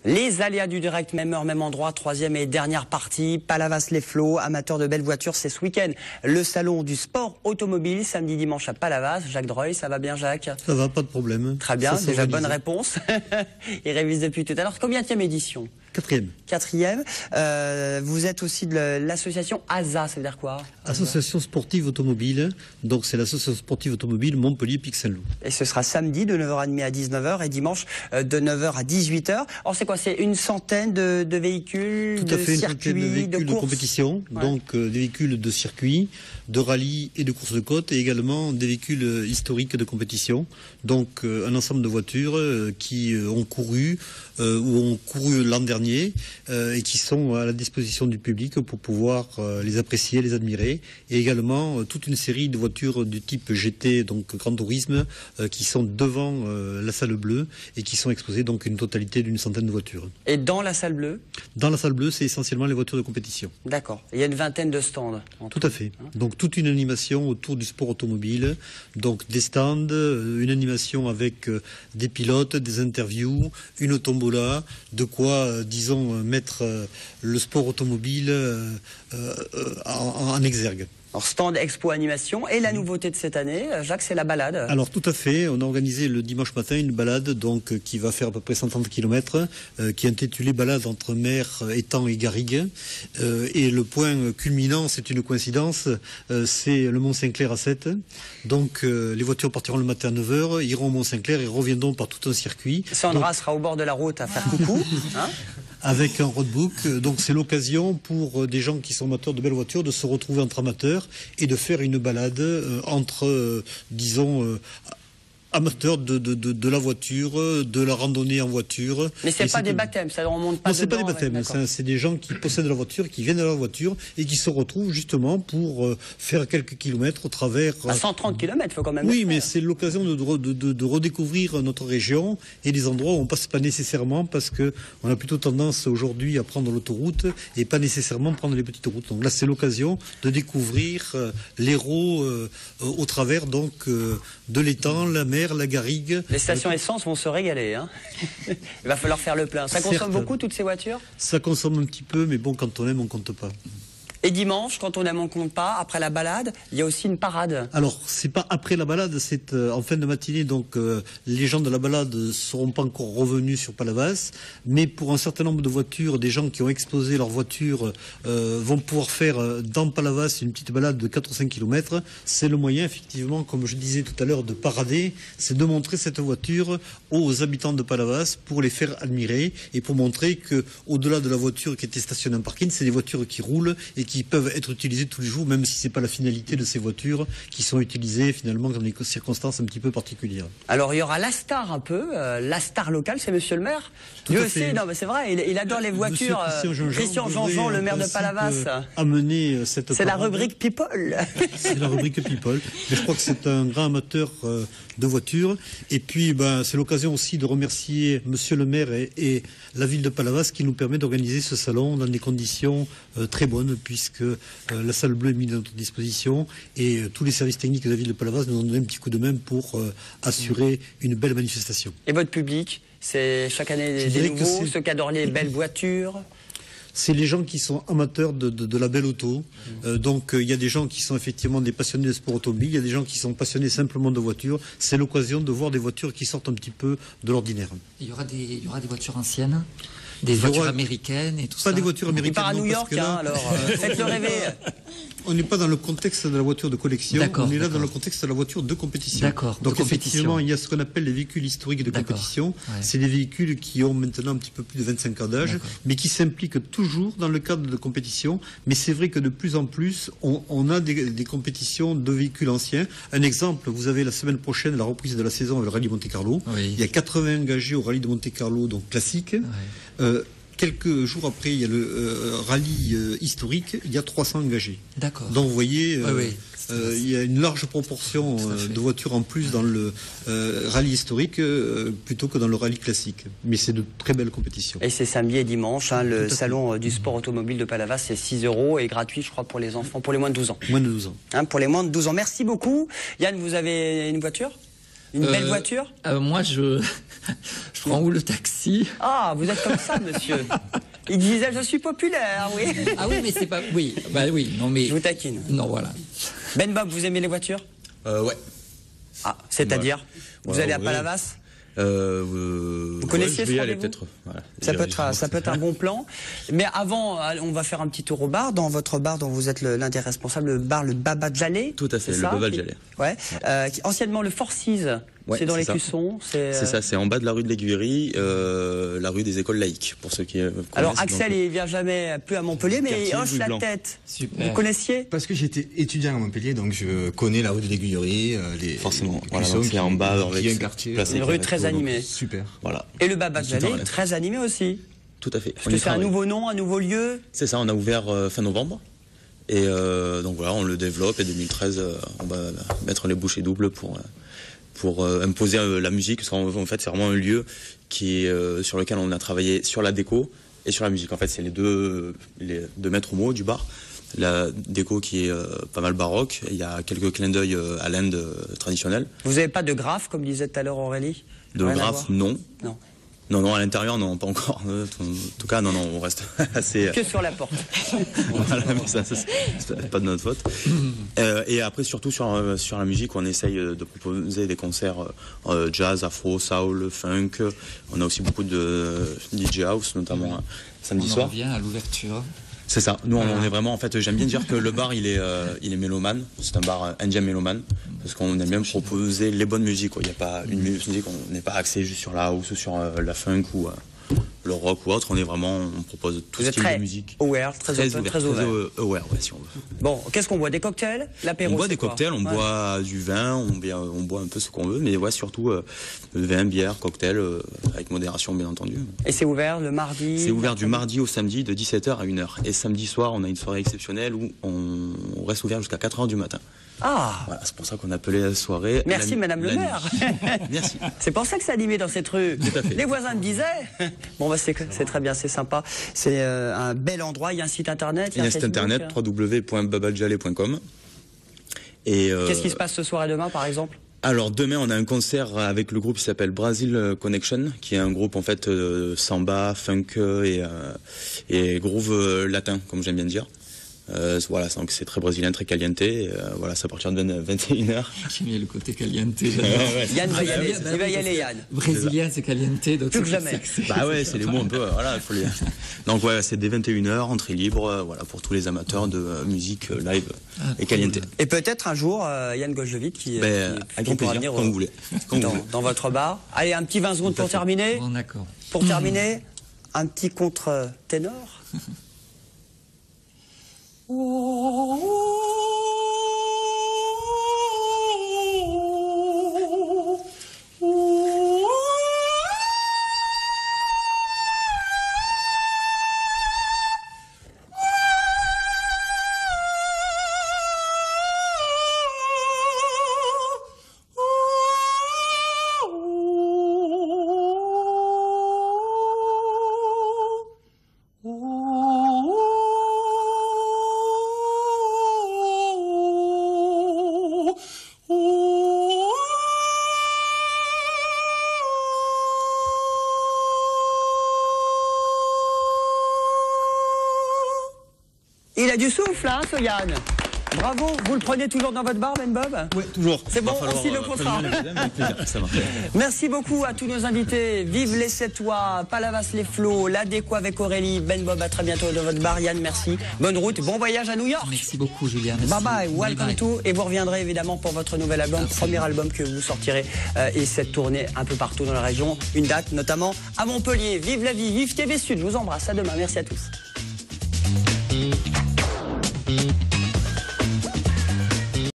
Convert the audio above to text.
Les aléas du direct, même heure, même endroit, troisième et dernière partie, Palavas-les-Flots, amateurs de belles voitures, c'est ce week-end. Le salon du sport automobile, samedi, dimanche à Palavas. Jacques Dreuil, ça va bien Jacques? Ça va, pas de problème. Très bien, déjà bonne réponse. Il révise depuis tout à l'heure. Combienième édition? Quatrième. Vous êtes aussi de l'association ASA, ça veut dire quoi? Association sportive automobile. Donc c'est l'association sportive automobile Montpellier-Pic-Saint-Loup. Et ce sera samedi de 9h30 à 19h et dimanche de 9h à 18h. Alors c'est quoi? C'est une centaine de véhicules, tout à fait, de circuits, une centaine de véhicules de compétition. Ouais. Donc des véhicules de circuit, de rallye et de course de côte, et également des véhicules historiques de compétition. Donc un ensemble de voitures qui ont couru ou ont couru l'an dernier et qui sont à la disposition du public pour pouvoir les apprécier, les admirer, et également toute une série de voitures du type GT, donc Grand Tourisme, qui sont devant la salle bleue et qui sont exposées, donc une totalité d'une centaine de voitures. Et dans la salle bleue? Dans la salle bleue, c'est essentiellement les voitures de compétition. D'accord. Il y a une vingtaine de stands. Tout à fait. Donc toute une animation autour du sport automobile, donc des stands, une animation avec des pilotes, des interviews, une tombola, de quoi disons, mettre le sport automobile en exergue. Alors, stand expo animation, et la nouveauté de cette année, Jacques, c'est la balade. Alors tout à fait, on a organisé le dimanche matin une balade donc qui va faire à peu près 130 km, qui est intitulée Balade entre mer, étang et garrigue. Et le point culminant, c'est une coïncidence, c'est le Mont-Saint-Clair à 7. Donc les voitures partiront le matin à 9h, iront au Mont-Saint-Clair et reviendront par tout un circuit. Sandra sera au bord de la route à faire coucou. Hein, avec un roadbook. Donc c'est l'occasion pour des gens qui sont amateurs de belles voitures de se retrouver entre amateurs et de faire une balade entre, disons, amateurs de la voiture, de la randonnée en voiture. Mais c'est pas des baptêmes, ça ne remonte pas. Non, c'est pas des baptêmes, c'est des gens qui possèdent la voiture, qui viennent de leur voiture et qui se retrouvent justement pour faire quelques kilomètres au travers. À 130 km, il faut quand même. Oui, mais c'est l'occasion de redécouvrir notre région et des endroits où on passe pas nécessairement, parce que on a plutôt tendance aujourd'hui à prendre l'autoroute et pas nécessairement prendre les petites routes. Donc là, c'est l'occasion de découvrir l'Hérault au travers donc de l'étang, la mer, la garrigue. Les stations essence vont se régaler. Hein. Il va falloir faire le plein. Ça consomme beaucoup, toutes ces voitures? Ça consomme un petit peu, mais bon, quand on aime, on compte pas. Et dimanche, quand on aime, on compte pas. Après la balade, il y a aussi une parade. Alors, c'est pas après la balade, c'est en fin de matinée. Donc, les gens de la balade seront pas encore revenus sur Palavas, mais pour un certain nombre de voitures, des gens qui ont exposé leurs voitures vont pouvoir faire dans Palavas une petite balade de 4 ou 5 km. C'est le moyen, effectivement, comme je disais tout à l'heure, de parader, c'est de montrer cette voiture aux habitants de Palavas pour les faire admirer et pour montrer que, au-delà de la voiture qui était stationnée en parking, c'est des voitures qui roulent et qui peuvent être utilisées tous les jours, même si c'est pas la finalité de ces voitures qui sont utilisées finalement dans des circonstances un petit peu particulières. Alors il y aura la star un peu, la star locale, c'est Monsieur le maire. Lui aussi, non mais c'est vrai, il adore les voitures. Christian Jean-Jean, le maire de Palavas. Amener cette. C'est la rubrique People. C'est la rubrique People. Mais je crois que c'est un grand amateur de voitures. Et puis, c'est l'occasion aussi de remercier Monsieur le maire et la ville de Palavas qui nous permet d'organiser ce salon dans des conditions très bonnes, puisque la salle bleue est mise à notre disposition et tous les services techniques de la ville de Palavas nous ont donné un petit coup de main pour assurer une belle manifestation. Et votre public, c'est chaque année des nouveaux, ceux qui adorent les belles voitures? C'est les gens qui sont amateurs de la belle auto. Donc il y a des gens qui sont effectivement des passionnés de sport automobile, il y a des gens qui sont passionnés simplement de voitures. C'est l'occasion de voir des voitures qui sortent un petit peu de l'ordinaire. Il y aura des voitures anciennes, des voitures américaines et tout ça. Pas des voitures américaines. Il part à New York, alors faites-le rêver. On n'est pas dans le contexte de la voiture de collection, on est là dans le contexte de la voiture de compétition. Donc effectivement, il y a ce qu'on appelle les véhicules historiques de compétition. Ouais. C'est des véhicules qui ont maintenant un petit peu plus de 25 ans d'âge, mais qui s'impliquent toujours dans le cadre de compétition. Mais c'est vrai que de plus en plus, on a des compétitions de véhicules anciens. Un exemple, vous avez la semaine prochaine la reprise de la saison avec le Rallye Monte-Carlo. Oui. Il y a 80 engagés au Rallye de Monte-Carlo, donc classique. Oui. Quelques jours après, il y a le rallye historique, il y a 300 engagés. D'accord. Donc vous voyez, il y a une large proportion de voitures en plus dans le rallye historique plutôt que dans le rallye classique. Mais c'est de très belles compétitions. Et c'est samedi et dimanche, le salon du sport automobile de Palavas, c'est 6 € et gratuit, je crois, pour les enfants, pour les moins de 12 ans. Moins de 12 ans. Pour les moins de 12 ans. Merci beaucoup. Yann, vous avez une voiture? Une belle voiture? Moi, je prends où le taxi? Ah, vous êtes comme ça, monsieur. Il disait, je suis populaire, oui. Ah oui, mais c'est pas... Oui, bah oui, non mais... Je vous taquine. Non, voilà. Ben Bob, vous aimez les voitures? Ouais. Ah, c'est-à-dire vous allez à Palavas? Vous connaissiez ce rendez-vous? Voilà, ça peut être un bon plan. Mais avant, on va faire un petit tour au bar. Dans votre bar dont vous êtes l'un des responsables, le bar le Baba Djalé. Tout à fait, le Baba Djalé. Ouais. Anciennement le Forcise. Ouais, c'est dans les Cussons. C'est ça, c'est en bas de la rue de l'Aiguillerie, la rue des écoles laïques, pour ceux qui connaissent. Alors Axel, il vient jamais plus à Montpellier, mais il hoche la tête. Super. Vous connaissiez? Parce que j'étais étudiant à Montpellier, donc je connais la rue de l'Aiguillerie, les forcément. Voilà, qui est en bas, qui est un quartier. Une rue très animée. Super. Voilà. Et le Baba Djalé, très animé aussi. Tout à fait. Parce que c'est un nouveau nom, un nouveau lieu. C'est ça, on a ouvert fin novembre. Et donc voilà, on le développe et 2013, on va mettre les bouchées doubles pour imposer la musique, parce qu'en fait c'est vraiment un lieu sur lequel on a travaillé sur la déco et sur la musique. En fait c'est les deux maîtres mots du bar. La déco qui est pas mal baroque, il y a quelques clins d'œil à l'Inde traditionnelle. Vous n'avez pas de graphe, comme disait tout à l'heure Aurélie? De graphe, non. Non. Non, à l'intérieur, non, pas encore. En tout cas, non, on reste assez... Que sur la porte. Voilà, mais ça c'est pas de notre faute. Et après, surtout sur la musique, on essaye de proposer des concerts jazz, afro, soul, funk. On a aussi beaucoup de DJ house, notamment samedi soir. On revient à l'ouverture. C'est ça. Nous, on est vraiment, en fait, j'aime bien dire que le bar, il est mélomane. C'est un bar indien mélomane. Parce qu'on aime bien proposer les bonnes musiques, quoi. Il n'y a pas une musique, on n'est pas axé juste sur la house ou sur la funk ou le rock ou autre. On propose tout style de musique. Aware, très ouvert. Très aware, ouais, si on veut. Bon, qu'est-ce qu'on boit? Des cocktails? L'apéro? On boit des cocktails, on boit du vin, on boit un peu ce qu'on veut, mais ouais, surtout vin, bière, cocktail, avec modération, bien entendu. Et c'est ouvert le mardi? C'est ouvert du mardi au samedi de 17h à 1h. Et samedi soir, on a une soirée exceptionnelle où on reste ouvert jusqu'à 4h du matin. Ah, voilà, c'est pour ça qu'on appelait la soirée. Merci Madame le maire. Merci. C'est pour ça que c'est animé dans cette rue. Tout à fait. Les voisins me disaient. Bon, bah, c'est très bien, c'est sympa. C'est un bel endroit. Il y a un site internet. Il y a un site internet www.babadjalé.com. Qu'est-ce qui se passe ce soir et demain, par exemple? Alors demain, on a un concert avec le groupe qui s'appelle Brazil Connection, qui est un groupe en fait samba, funk et groove latin, comme j'aime bien dire. Voilà, donc c'est très brésilien, très caliente. Voilà, c'est à partir de 21h. J'aime bien le côté caliente. Yann va y aller, il va y aller, Yann. Brésilien, c'est caliente, donc plus que jamais. Bah ouais, c'est les mots un peu. Voilà, il faut les. Donc ouais, c'est dès 21h, entrée libre, voilà, pour tous les amateurs de musique live et caliente. Et peut-être un jour, Yann Goljovic qui pourra venir quand vous voulez, dans votre bar. Allez, un petit 20 secondes pour terminer. Bon, d'accord. Pour terminer, un petit contre-ténor. Il a du souffle, hein, ce Yann. Bravo. Vous le prenez toujours dans votre bar, Ben Bob? Oui, toujours. C'est bon, on signe le contrat. Merci beaucoup à tous nos invités. Vive les Sétois, Palavas les Flots, la déco avec Aurélie, Ben Bob, à très bientôt dans votre bar. Yann, merci. Bonne route, bon voyage à New York. Merci beaucoup, Julien. Bye bye, welcome to. Et vous reviendrez évidemment pour votre nouvel album, premier album que vous sortirez. Et cette tournée un peu partout dans la région. Une date notamment à Montpellier. Vive la vie, vive TV Sud. Je vous embrasse. À demain. Merci à tous.